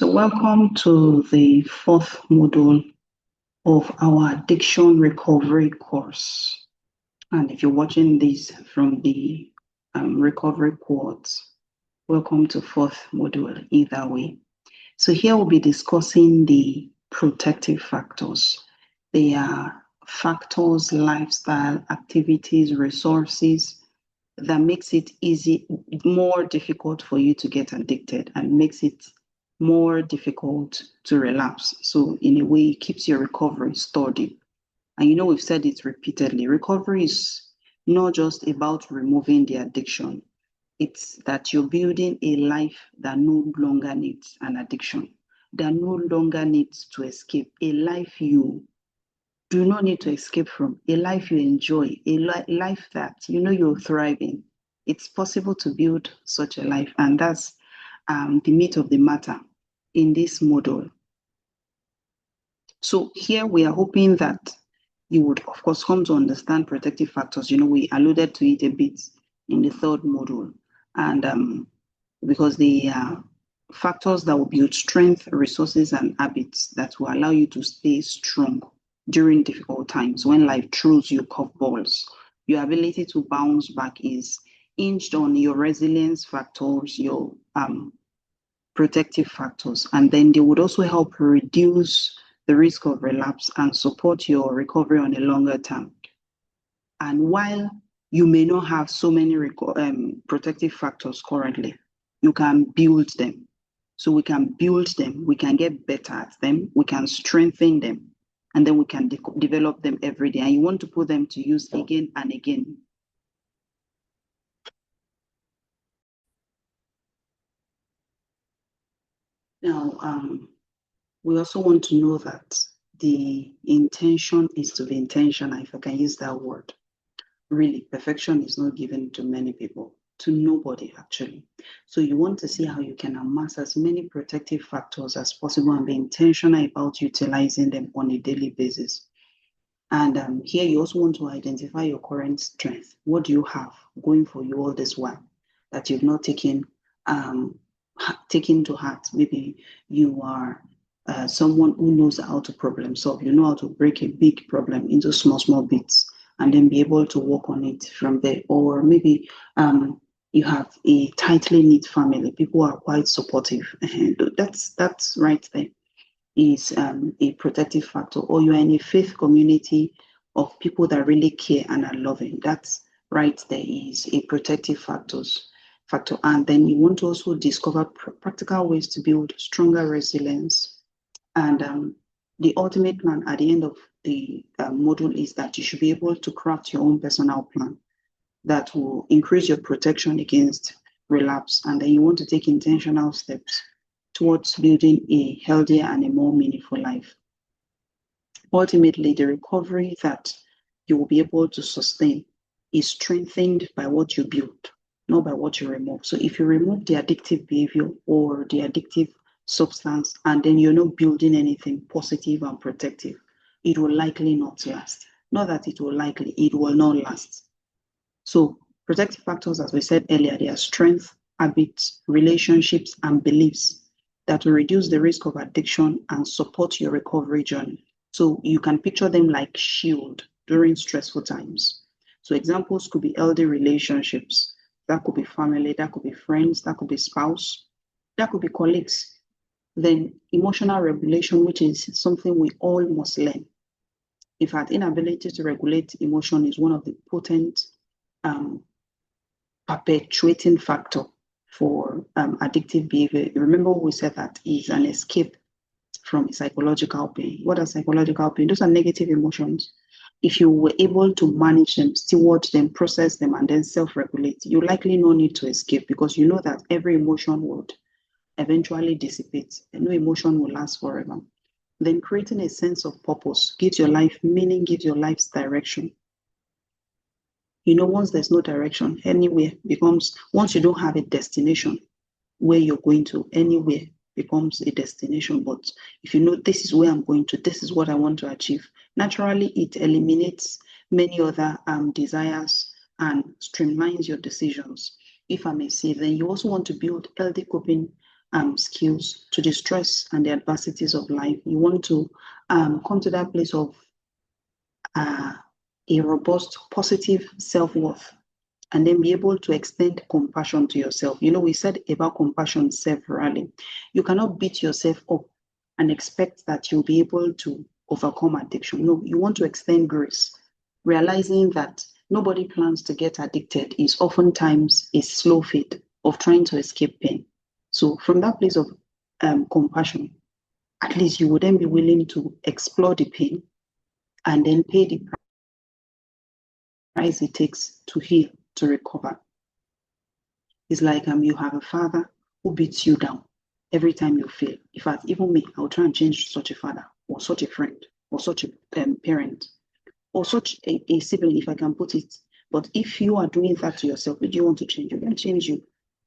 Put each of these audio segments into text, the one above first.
So welcome to the fourth module of our addiction recovery course. And if you're watching this from the recovery course, welcome to fourth module either way. So here we'll be discussing the protective factors. They are factors, lifestyle, activities, resources that makes it more difficult for you to get addicted and makes it more difficult to relapse. So in a way, it keeps your recovery sturdy. And we've said it repeatedly, recovery is not just about removing the addiction. It's that you're building a life that no longer needs an addiction, that no longer needs to escape, a life you do not need to escape from, a life you enjoy, a life that you're thriving. It's possible to build such a life, and that's the meat of the matter in this module. So here we are hoping that you would, of course, come to understand protective factors. We alluded to it a bit in the third module, and because the factors that will build strength, resources, and habits that will allow you to stay strong during difficult times when life throws you curveballs. Your ability to bounce back is hinged on your resilience factors, your protective factors, and then they would also help reduce the risk of relapse and support your recovery on a longer term. And while you may not have so many protective factors currently, you can build them. So we can build them, we can get better at them, we can strengthen them, and then we can develop them every day. And you want to put them to use again and again. Now, we also want to know that the intention is to be intentional, if I can use that word. Really, perfection is not given to many people, to nobody actually. So you want to see how you can amass as many protective factors as possible and be intentional about utilizing them on a daily basis. And here you also want to identify your current strength. What do you have going for you all this while that you've not taken to heart? Maybe you are someone who knows how to problem solve. You know how to break a big problem into small bits and then be able to work on it from there. Or maybe you have a tightly knit family. People are quite supportive. That's right there is a protective factor. Or you are in a faith community of people that really care and are loving. That's right there is a protective factor. And then you want to also discover practical ways to build stronger resilience. And the ultimate plan at the end of the module is that you should be able to craft your own personal plan that will increase your protection against relapse. And then you want to take intentional steps towards building a healthier and a more meaningful life. Ultimately, the recovery that you will be able to sustain is strengthened by what you build, not by what you remove. So if you remove the addictive behavior or the addictive substance and then you're not building anything positive and protective, it will likely not last. Not that it will likely, it will not last. So protective factors, as we said earlier, they are strength, habits, relationships, and beliefs that will reduce the risk of addiction and support your recovery journey. So you can picture them like shield during stressful times. So examples could be healthy relationships. That could be family, that could be friends, that could be spouse, that could be colleagues. Then emotional regulation, which is something we all must learn. In fact, inability to regulate emotion is one of the potent perpetuating factor for addictive behavior. Remember we said that is an escape from psychological pain. What are psychological pain? Those are negative emotions. If you were able to manage them, steward them, process them, and then self-regulate, you likely no need to escape because you know that every emotion would eventually dissipate and no emotion will last forever. Then creating a sense of purpose gives your life meaning, gives your life's direction. Once there's no direction, anywhere becomes, once you don't have a destination where you're going to, anywhere becomes a destination. But if you know this is where I'm going to, this is what I want to achieve, naturally it eliminates many other desires and streamlines your decisions. If I may say, then you also want to build healthy coping skills to the stress and the adversities of life. You want to come to that place of a robust, positive self-worth, and then be able to extend compassion to yourself. We said about compassion severally. You cannot beat yourself up and expect that you'll be able to overcome addiction. No, you want to extend grace, realizing that nobody plans to get addicted is oftentimes a slow fade of trying to escape pain. So from that place of compassion, at least you would then be willing to explore the pain and then pay the price it takes to heal, to recover. It's like you have a father who beats you down every time you fail. In fact, even me, I'll try and change such a father or such a friend or such a parent or such a sibling, if I can put it. But if you are doing that to yourself, what do you want to change? You can change you.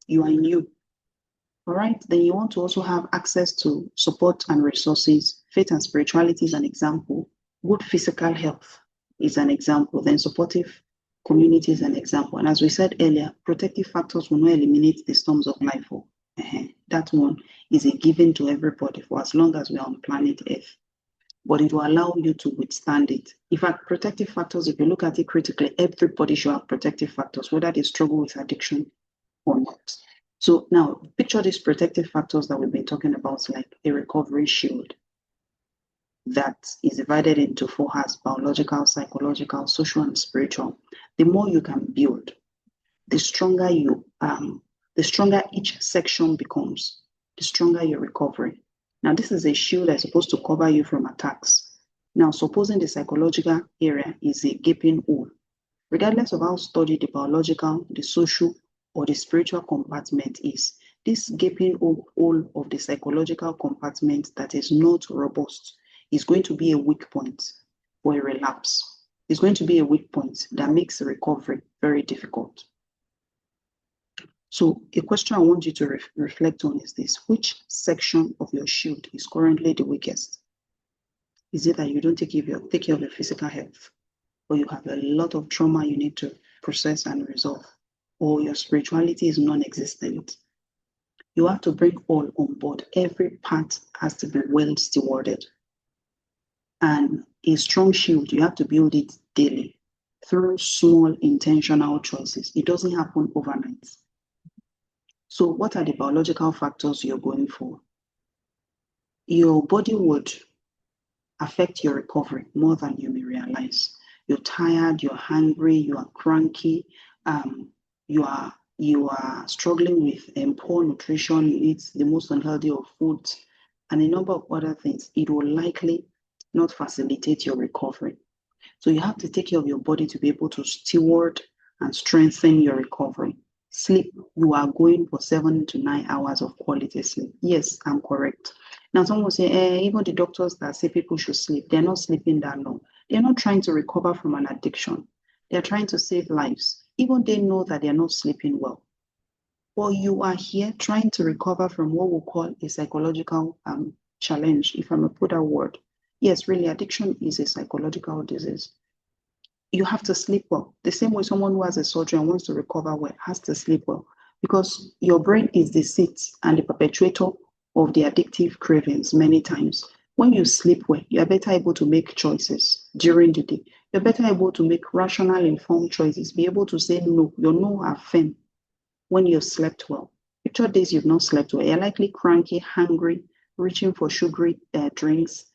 You are in you. All right. Then you want to also have access to support and resources. Faith and spirituality is an example. Good physical health is an example. Then supportive community is an example. And as we said earlier, protective factors will not eliminate the storms of life. That one is a given to everybody for as long as we are on planet Earth. But it will allow you to withstand it. In fact, protective factors, if you look at it critically, everybody should have protective factors, whether they struggle with addiction or not. So now, picture these protective factors that we've been talking about, like a recovery shield that is divided into 4 parts: biological, psychological, social, and spiritual. The more you can build, the stronger each section becomes, the stronger your recovery. Now, this is a shield that's supposed to cover you from attacks. Now, supposing the psychological area is a gaping hole, regardless of how sturdy the biological, the social, or the spiritual compartment is, this gaping hole of the psychological compartment that is not robust is going to be a weak point for a relapse. It's going to be a weak point that makes recovery very difficult. So a question I want you to reflect on is this: which section of your shield is currently the weakest? Is it that you don't take care of your physical health, or you have a lot of trauma you need to process and resolve, or your spirituality is non-existent? You have to bring all on board. Every part has to be well stewarded. And a strong shield, you have to build it daily through small intentional choices. It doesn't happen overnight. So what are the biological factors you're going for? Your body would affect your recovery more than you may realize. You're tired, you're hungry, you are cranky, you are struggling with poor nutrition, you eat the most unhealthy of foods, and a number of other things. It will likely not facilitate your recovery. So you have to take care of your body to be able to steward and strengthen your recovery. Sleep, you are going for 7 to 9 hours of quality sleep. Yes, I'm correct. Now, someone will say, even the doctors that say people should sleep, they're not sleeping that long. They're not trying to recover from an addiction. They're trying to save lives. Even they know that they're not sleeping well. But you are here trying to recover from what we'll call a psychological challenge, if I may put that word. Yes, really, addiction is a psychological disease. You have to sleep well. The same way someone who has a surgery and wants to recover well has to sleep well, because your brain is the seat and the perpetuator of the addictive cravings many times. When you sleep well, you are better able to make choices during the day. You're better able to make rational, informed choices, be able to say no. Your no are firm when you've slept well. Picture days you've not slept well. You're likely cranky, hungry, reaching for sugary drinks,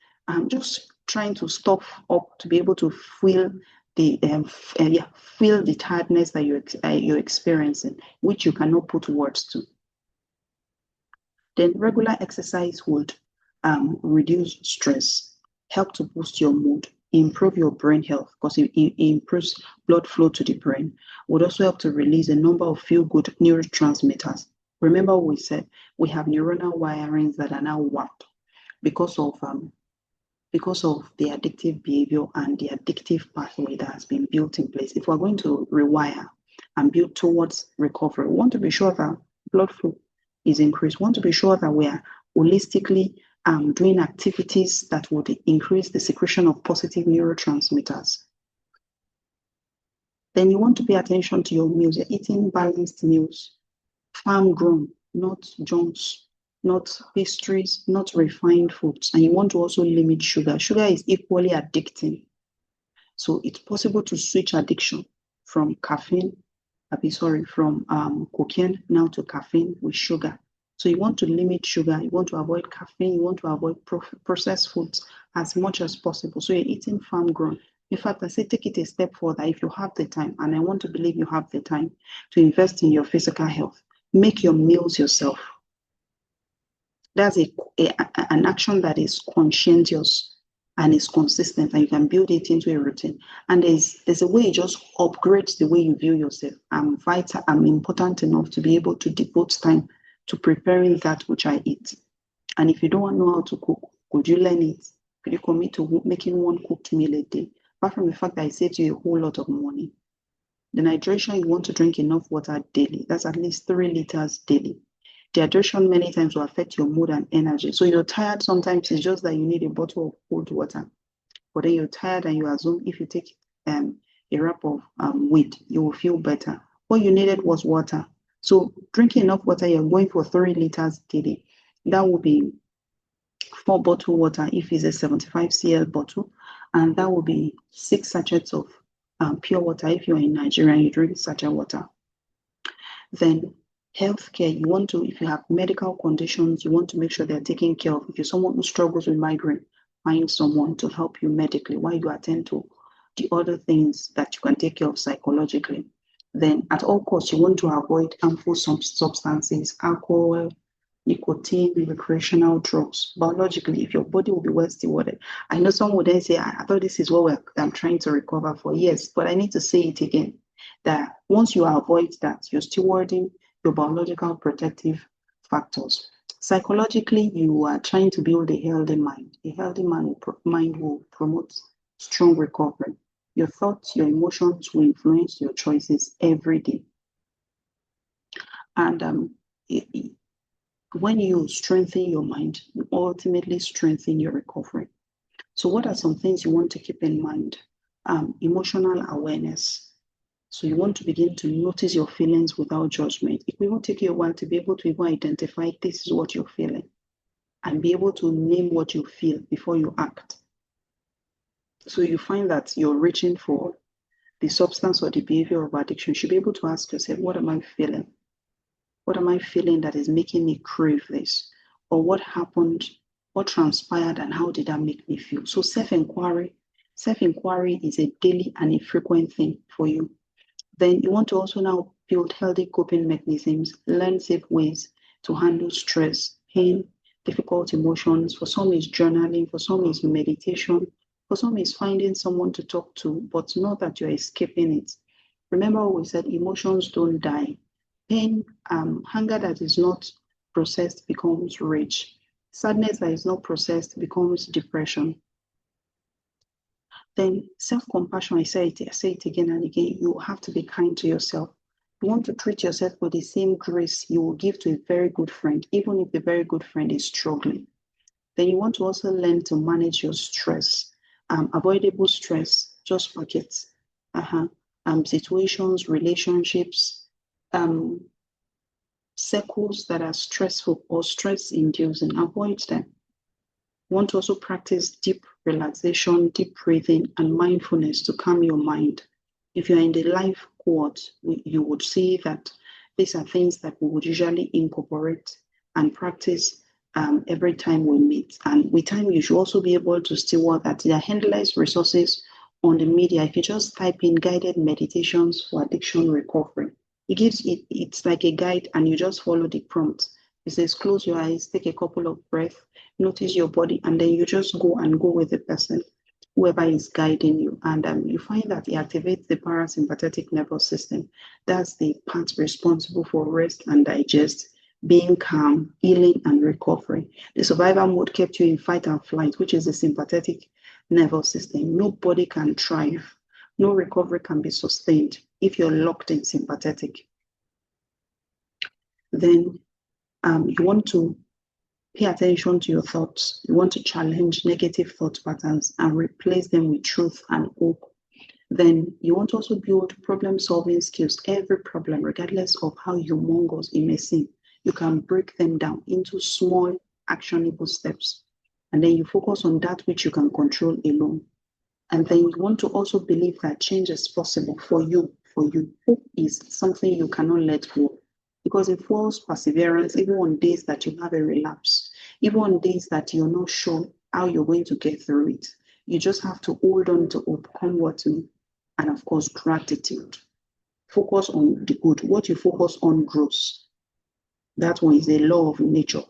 just trying to stop up to be able to feel the tiredness that you're experiencing, which you cannot put words to. Then regular exercise would reduce stress, help to boost your mood, improve your brain health, because it improves blood flow to the brain. Would also help to release a number of feel-good neurotransmitters. Remember what we said, we have neuronal wirings that are now warped because of the addictive behavior and the addictive pathway that has been built in place. If we're going to rewire and build towards recovery, we want to be sure that blood flow is increased. We want to be sure that we are holistically doing activities that would increase the secretion of positive neurotransmitters. Then you want to pay attention to your meals. You're eating balanced meals, farm grown, not junks. not pastries, not refined foods. And you want to also limit sugar. Sugar is equally addicting. So it's possible to switch addiction from cocaine now to caffeine with sugar. So you want to limit sugar, you want to avoid caffeine, you want to avoid processed foods as much as possible. So you're eating farm grown. In fact, I say take it a step further if you have the time, and I want to believe you have the time to invest in your physical health. Make your meals yourself. That's an action that is conscientious and is consistent, and you can build it into a routine. And there's a way it just upgrades the way you view yourself. I'm important enough to be able to devote time to preparing that which I eat. And if you don't know how to cook, could you learn it? Could you commit to making one cooked meal a day? Apart from the fact that it saves you a whole lot of money. The hydration, you want to drink enough water daily. That's at least 3 liters daily. Dehydration many times will affect your mood and energy. So you're tired sometimes, it's just that you need a bottle of cold water. But then you're tired and you assume if you take a wrap of weed, you will feel better. What you needed was water. So drinking enough water, you're going for 3 liters daily. That will be 4 bottle water if it's a 75 cl bottle. And that will be 6 sachets of pure water if you're in Nigeria and you drink sachet water. Then healthcare, you want to, if you have medical conditions, you want to make sure they're taken care of. If you're someone who struggles with migraine, find someone to help you medically while you attend to the other things that you can take care of psychologically. Then at all costs, you want to avoid harmful substances, alcohol, nicotine, recreational drugs. Biologically, if your body will be well stewarded. I know someone would then say, I thought this is what I'm trying to recover for. Yes, but I need to say it again, that once you avoid that, you're stewarding your biological protective factors. Psychologically, you are trying to build a healthy mind. A healthy mind will promote strong recovery. Your thoughts, your emotions will influence your choices every day. And when you strengthen your mind, you ultimately strengthen your recovery. So what are some things you want to keep in mind? Emotional awareness. So you want to begin to notice your feelings without judgment. It will take you a while to be able to even identify this is what you're feeling and be able to name what you feel before you act. So you find that you're reaching for the substance or the behavior of addiction. You should be able to ask yourself, what am I feeling? What am I feeling that is making me crave this? Or what happened, what transpired, and how did that make me feel? So self-inquiry is a daily and a frequent thing for you. Then you want to also now build healthy coping mechanisms, learn safe ways to handle stress, pain, difficult emotions. For some is journaling, for some is meditation, for some is finding someone to talk to, but not that you're escaping it. Remember what we said, emotions don't die. Pain, hunger that is not processed becomes rage. Sadness that is not processed becomes depression. Then self-compassion, I say it again and again, you have to be kind to yourself. You want to treat yourself with the same grace you will give to a very good friend, even if the very good friend is struggling. Then you want to also learn to manage your stress. Avoidable stress, just buckets. Situations, relationships, circles that are stressful or stress-inducing, avoid them. You want to also practice deep relaxation, deep breathing, and mindfulness to calm your mind. If you're in the life cohort, you would see that these are things that we would usually incorporate and practice every time we meet. And with time, you should also be able to steward that. There are endless resources on the media. If you just type in guided meditations for addiction recovery, it's like a guide and you just follow the prompt. It says close your eyes, take a couple of breaths, notice your body, and then you just go with the person, whoever is guiding you. And you find that it activates the parasympathetic nervous system. That's the part responsible for rest and digest, being calm, healing, and recovery. The survival mode kept you in fight and flight, which is the sympathetic nervous system. Nobody can thrive. No recovery can be sustained if you're locked in sympathetic. Then you want to pay attention to your thoughts. You want to challenge negative thought patterns and replace them with truth and hope. Then you want to also build problem-solving skills. Every problem, regardless of how humongous it may seem, you can break them down into small, actionable steps. And then you focus on that which you can control alone. And then you want to also believe that change is possible for you. For you, hope is something you cannot let go, because it forces perseverance, even on days that you have a relapse, even on days that you're not sure how you're going to get through it. You just have to hold on to hope, come what may. And of course, gratitude. Focus on the good. What you focus on grows. That one is a law of nature.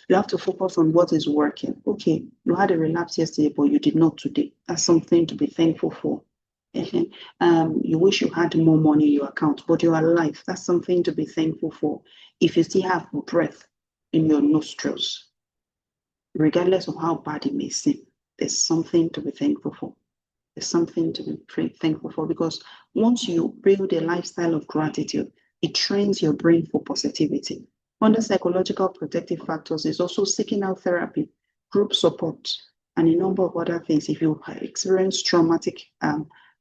You have to focus on what is working. Okay, you had a relapse yesterday, but you did not today. That's something to be thankful for. You wish you had more money in your account, but you're alive. That's something to be thankful for. If you still have breath in your nostrils, regardless of how bad it may seem, there's something to be thankful for. There's something to be thankful for, because once you build a lifestyle of gratitude, it trains your brain for positivity. Under psychological protective factors is also seeking out therapy, group support, and a number of other things. If you have experienced traumatic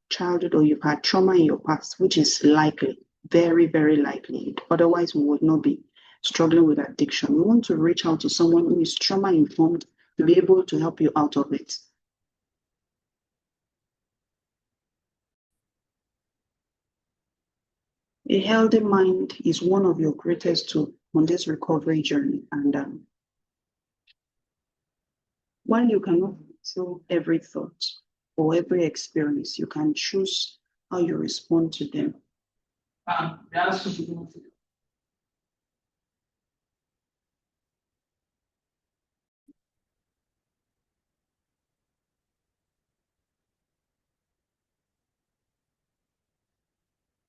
childhood, or you've had trauma in your past, which is likely, very, very likely, otherwise we would not be struggling with addiction. You want to reach out to someone who is trauma informed to be able to help you out of it. A healthy mind is one of your greatest tools on this recovery journey. And while you cannot control every thought or every experience, you can choose how you respond to them.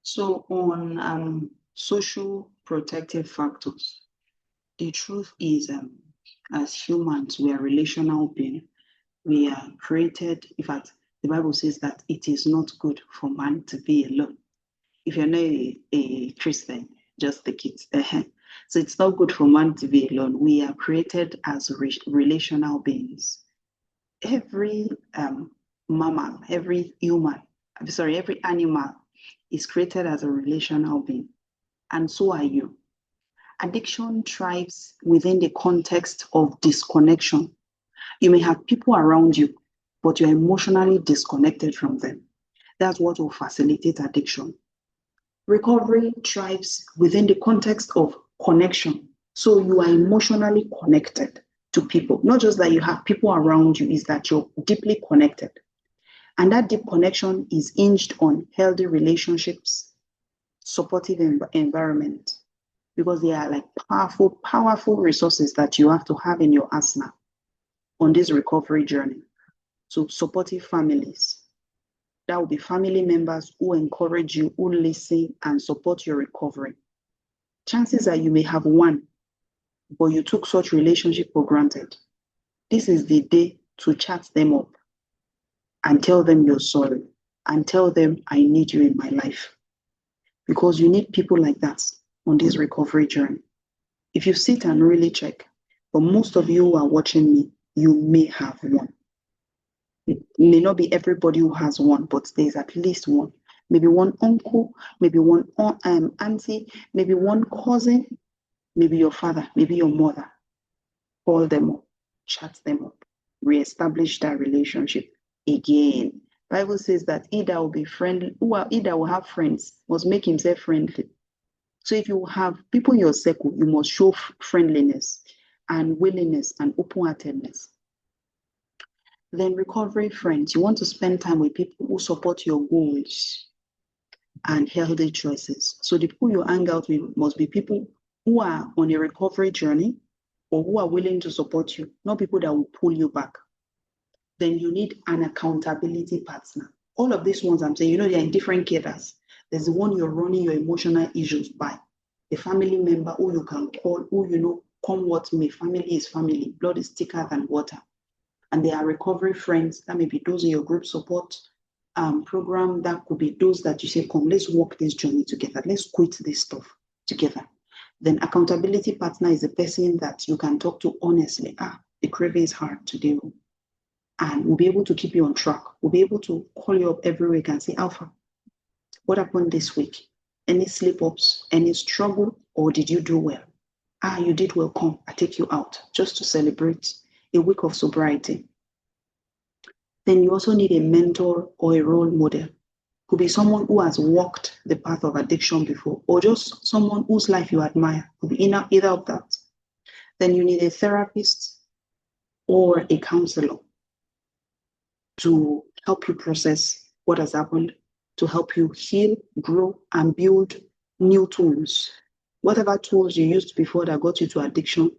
So on social protective factors, the truth is, as humans, we are relational beings. We are created, in fact, the Bible says that it is not good for man to be alone. If you're not a Christian, just take it. So it's not good for man to be alone. We are created as relational beings. Every mammal, every human, every animal is created as a relational being. And so are you. Addiction thrives within the context of disconnection. You may have people around you, but you're emotionally disconnected from them. That's what will facilitate addiction. Recovery thrives within the context of connection. So you are emotionally connected to people. Not just that you have people around you, is that you're deeply connected. And that deep connection is hinged on healthy relationships, supportive environment, because they are like powerful, powerful resources that you have to have in your arsenal on this recovery journey. So supportive families. That will be family members who encourage you, who listen and support your recovery. Chances are you may have one, but you took such relationship for granted. This is the day to chat them up and tell them you're sorry and tell them I need you in my life. Because you need people like that on this recovery journey. If you sit and really check, but most of you who are watching me, you may have one. It may not be everybody who has one, but there's at least one. Maybe one uncle, maybe one auntie, maybe one cousin, maybe your father, maybe your mother. Call them up, chat them up, reestablish that relationship again. Bible says that he that will be friendly, he that will have friends must make himself friendly. So if you have people in your circle, you must show friendliness and willingness and open-heartedness. Then recovery friends, you want to spend time with people who support your goals and healthy choices. So the people you hang out with must be people who are on a recovery journey or who are willing to support you, not people that will pull you back. Then you need an accountability partner. All of these ones I'm saying, they're in different cadres. There's the one you're running your emotional issues by, a family member who you can call, who come what may. Family is family. Blood is thicker than water. And there are recovery friends. That may be those in your group support program. That could be those that you say, come, let's walk this journey together. Let's quit this stuff together. Then accountability partner is a person that you can talk to honestly. The craving is hard to deal with. And we'll be able to keep you on track. We'll be able to call you up every week and say, Alpha, what happened this week? Any slip-ups, any struggle, or did you do well? You did well, come, I take you out, just to celebrate a week of sobriety. Then you also need a mentor or a role model. Could be someone who has walked the path of addiction before, or just someone whose life you admire. Could be either of that. Then you need a therapist or a counselor to help you process what has happened, to help you heal, grow, and build new tools. Whatever tools you used before that got you to addiction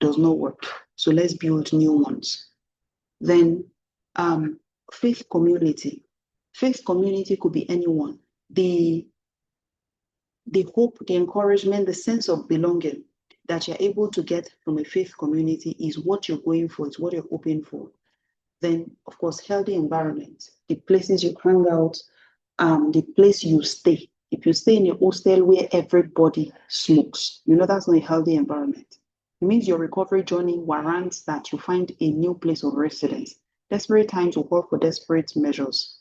does not work. So let's build new ones. Then faith community. Faith community could be anyone. The hope, the encouragement, the sense of belonging that you're able to get from a faith community is what you're going for, it's what you're hoping for. Then, of course, healthy environment, the places you hang out, the place you stay. If you stay in a hostel where everybody smokes, that's not a healthy environment. It means your recovery journey warrants that you find a new place of residence. Desperate times will call for desperate measures.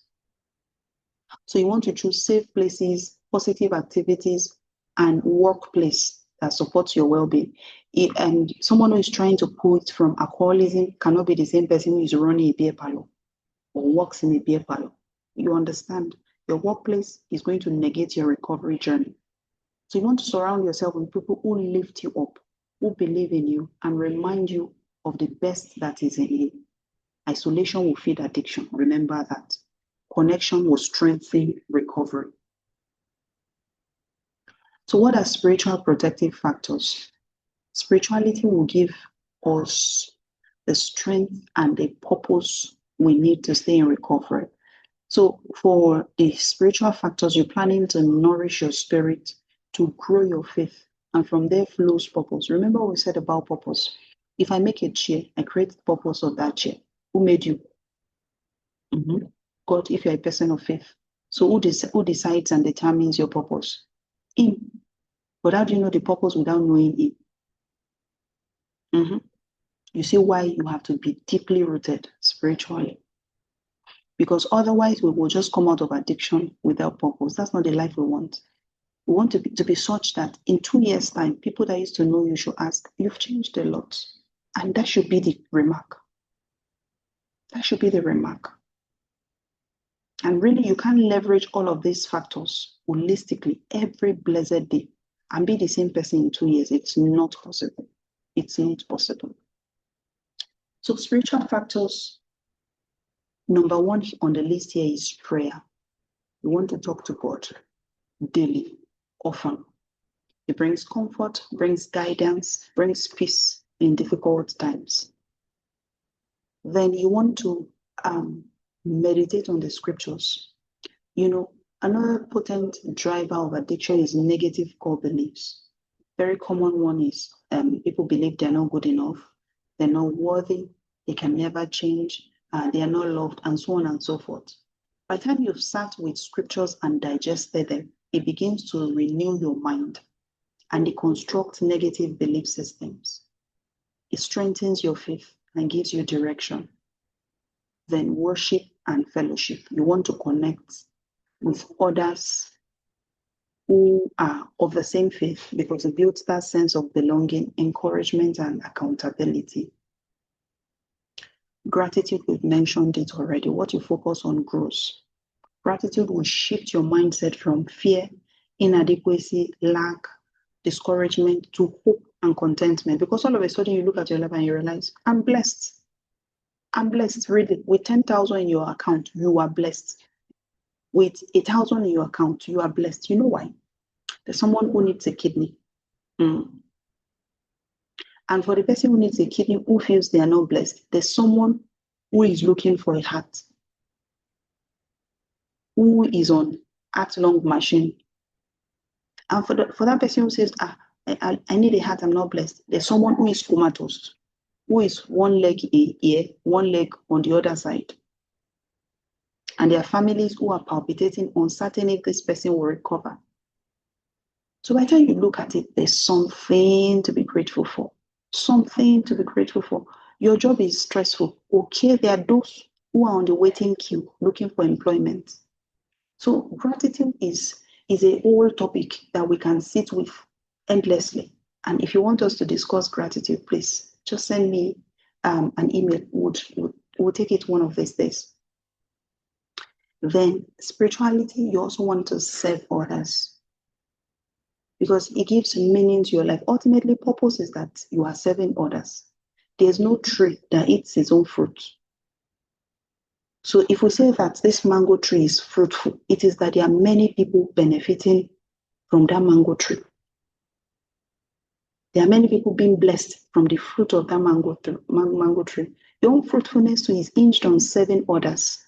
So you want to choose safe places, positive activities, and workplace that supports your well-being. And someone who is trying to quit from alcoholism cannot be the same person who is running a beer parlor or works in a beer parlor. You understand? Your workplace is going to negate your recovery journey. So you want to surround yourself with people who lift you up, who believe in you, and remind you of the best that is in you. Isolation will feed addiction. Remember that. Connection will strengthen recovery. So what are spiritual protective factors? Spirituality will give us the strength and the purpose we need to stay in recovery. So for the spiritual factors, you're planning to nourish your spirit, to grow your faith, and from there flows purpose. Remember what we said about purpose. If I make a chair, I create the purpose of that chair. Who made you? God, if you're a person of faith. So who decides and determines your purpose? Him. But how do you know the purpose without knowing Him? You see why you have to be deeply rooted spiritually. Because otherwise we will just come out of addiction without purpose. That's not the life we want. We want to be such that in 2 years' time, people that used to know you should ask, you've changed a lot. And that should be the remark. That should be the remark. And really, you can't leverage all of these factors holistically every blessed day and be the same person in 2 years. It's not possible. It's not possible. So spiritual factors, number one on the list here is prayer. You want to talk to God daily, often. It brings comfort, brings guidance, brings peace in difficult times. Then you want to meditate on the scriptures. Another potent driver of addiction is negative core beliefs. Very common one is people believe they're not good enough, they're not worthy, they can never change, they are not loved, and so on and so forth. By the time you've sat with scriptures and digested them, it begins to renew your mind and deconstruct negative belief systems. It strengthens your faith and gives you direction. Then worship and fellowship. You want to connect with others who are of the same faith because it builds that sense of belonging, encouragement, and accountability. Gratitude, we've mentioned it already. What you focus on grows. Gratitude will shift your mindset from fear, inadequacy, lack, discouragement to hope and contentment. Because all of a sudden you look at your life and you realize, I'm blessed. I'm blessed, really. With 10,000 in your account, you are blessed. With 8,000 in your account, you are blessed. You know why? There's someone who needs a kidney. And for the person who needs a kidney who feels they are not blessed, there's someone who is looking for a heart, who is on heart-lung machine. And for that person who says, I need a heart, I'm not blessed, there's someone who is comatose, who is one leg here, one leg on the other side. And there are families who are palpitating, uncertain if this person will recover. So by the time you look at it, there's something to be grateful for. Something to be grateful for. Your job is stressful. Okay, there are those who are on the waiting queue looking for employment. So gratitude is a whole topic that we can sit with endlessly. And if you want us to discuss gratitude, please just send me an email. We'll take it one of these days. Then spirituality, you also want to serve others because it gives meaning to your life. Ultimately, purpose is that you are serving others. There's no tree that eats its own fruit. So if we say that this mango tree is fruitful, it is that there are many people benefiting from that mango tree. There are many people being blessed from the fruit of that mango tree. Your own fruitfulness too is hinged on serving others.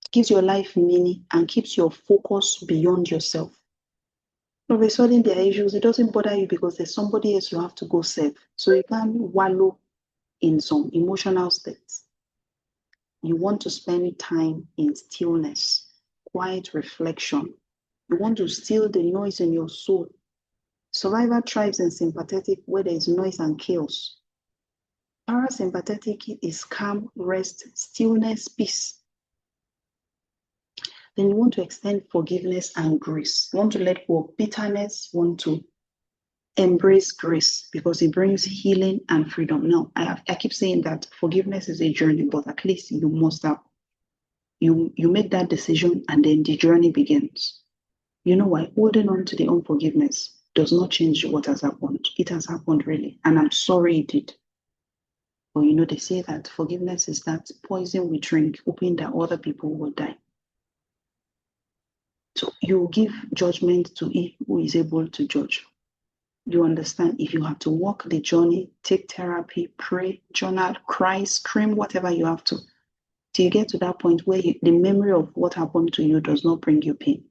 It gives your life meaning and keeps your focus beyond yourself. All of a sudden, there are issues. It doesn't bother you because there's somebody else you have to go serve. So you can't wallow in some emotional states. You want to spend time in stillness, quiet reflection. You want to still the noise in your soul. Survivor thrives in sympathetic where there is noise and chaos. Parasympathetic is calm, rest, stillness, peace. Then you want to extend forgiveness and grace. You want to let go of bitterness, want to embrace grace because it brings healing and freedom. Now, I keep saying that forgiveness is a journey, but at least you must have, you make that decision and then the journey begins. You know why? Holding on to the unforgiveness does not change what has happened. It has happened really, and I'm sorry it did. But you know, they say that forgiveness is that poison we drink, hoping that other people will die. So you give judgment to him who is able to judge. You understand? If you have to walk the journey, take therapy, pray, journal, cry, scream, whatever you have to, till you get to that point where the memory of what happened to you does not bring you pain.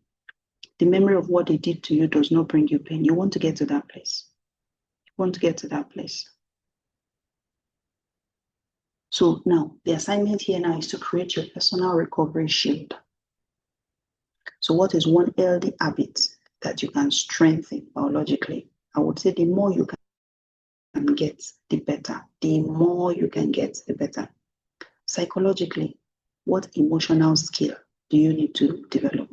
The memory of what they did to you does not bring you pain. You want to get to that place. You want to get to that place. So now, the assignment here now is to create your personal recovery shield. So what is one healthy habit that you can strengthen biologically? I would say the more you can get, the better. The more you can get, the better. Psychologically, what emotional skill do you need to develop?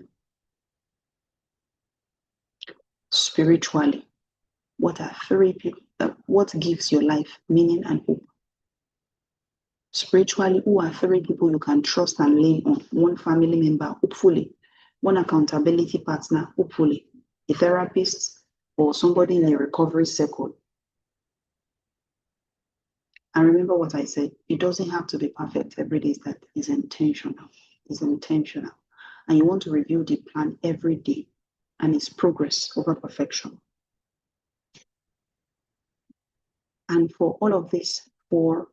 Spiritually, what are three people? What gives your life meaning and hope? Spiritually, who are three people you can trust and lean on? One family member, hopefully. One accountability partner, hopefully. A therapist or somebody in a recovery circle. And remember what I said, it doesn't have to be perfect every day. That is intentional. It's intentional. And you want to review the plan every day. And it's progress over perfection. And for all of this, for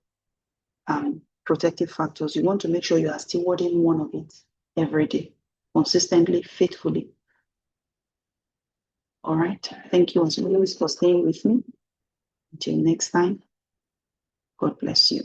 protective factors, you want to make sure you are stewarding one of it every day, consistently, faithfully. All right. Thank you as always for staying with me. Until next time, God bless you.